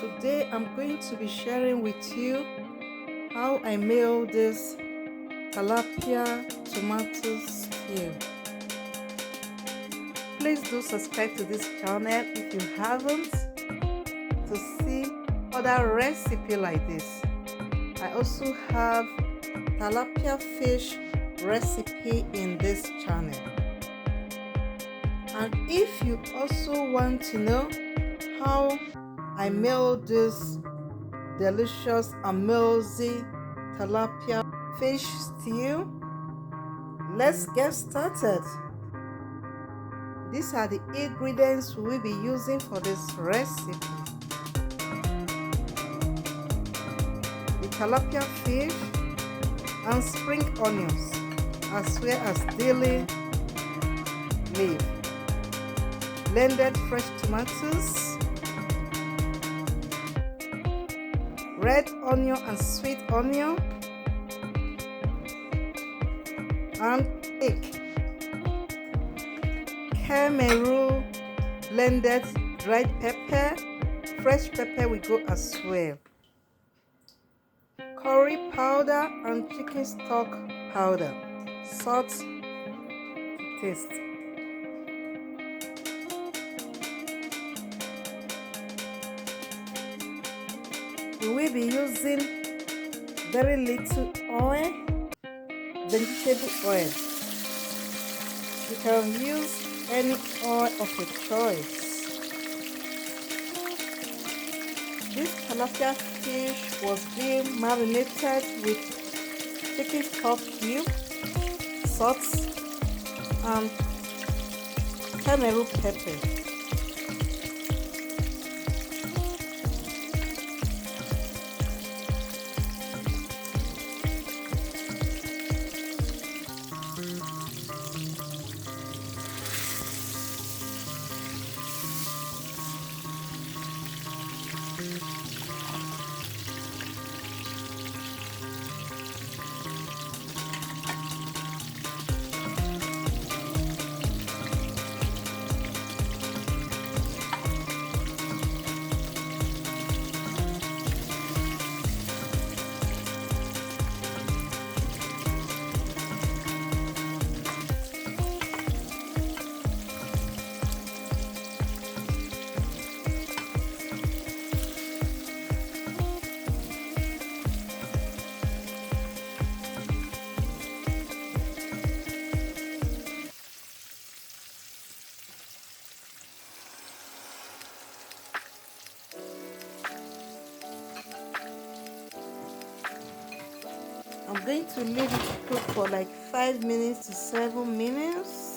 Today I'm going to be sharing with you how I made this Tilapia Tomatoes Stew. Please do subscribe to this channel if you haven't to see other recipes like this. I also have Tilapia Fish Recipe in this channel. And if you also want to know how I made this delicious, amazing tilapia fish stew, let's get started. These are the ingredients we'll be using for this recipe. The tilapia fish and spring onions, as well as daily leaf, blended fresh tomatoes, red onion and sweet onion, and egg. Cameroon blended dried pepper, fresh pepper will go as well. Curry powder and chicken stock powder, salt to taste. We will be using very little oil, vegetable oil. You can use any oil of your choice. This tilapia fish was being marinated with chicken stock cube, salt, and Cameroon pepper. I'm going to leave it to cook for like 5 minutes to 7 minutes.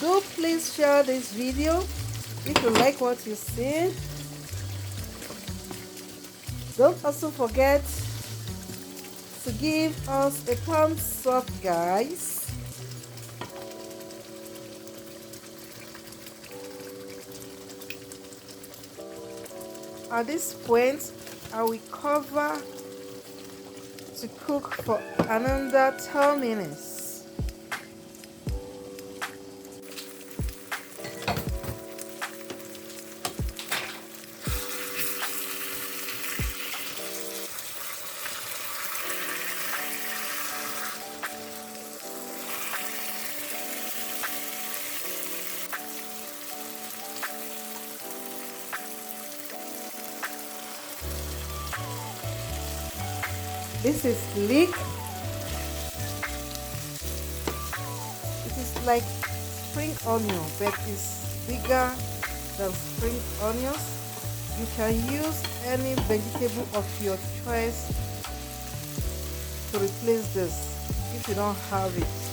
Do please share this video if you like what you see. Don't also forget to give us a thumbs up, guys. At this point, I will cover to cook for another 10 minutes. This is leek. It is like spring onion, but it's bigger than spring onions. You can use any vegetable of your choice to replace this if you don't have it.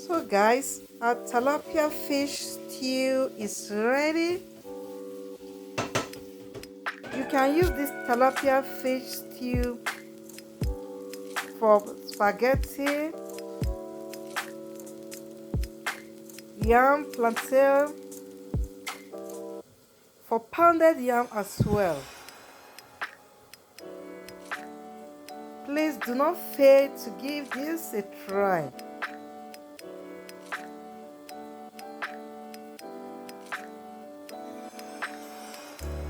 So guys, our tilapia fish stew is ready. You can use this tilapia fish stew for spaghetti, yam, plantain, for pounded yam as well. Please do not fail to give this a try.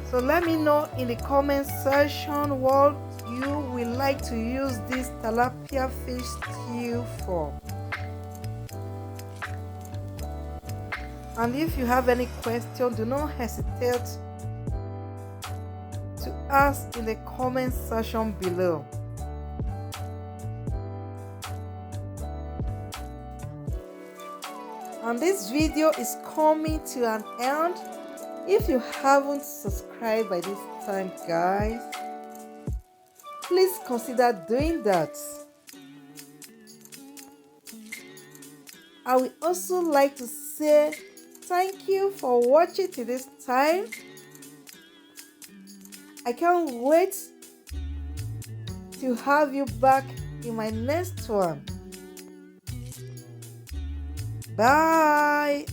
So let me know in the comment section what you will like to use this tilapia fish stew for. And if you have any question, do not hesitate to ask in the comment section below. And this video is coming to an end. If you haven't subscribed by this time, guys, please consider doing that. I would also like to say thank you for watching to this time. I can't wait to have you back in my next one. Bye.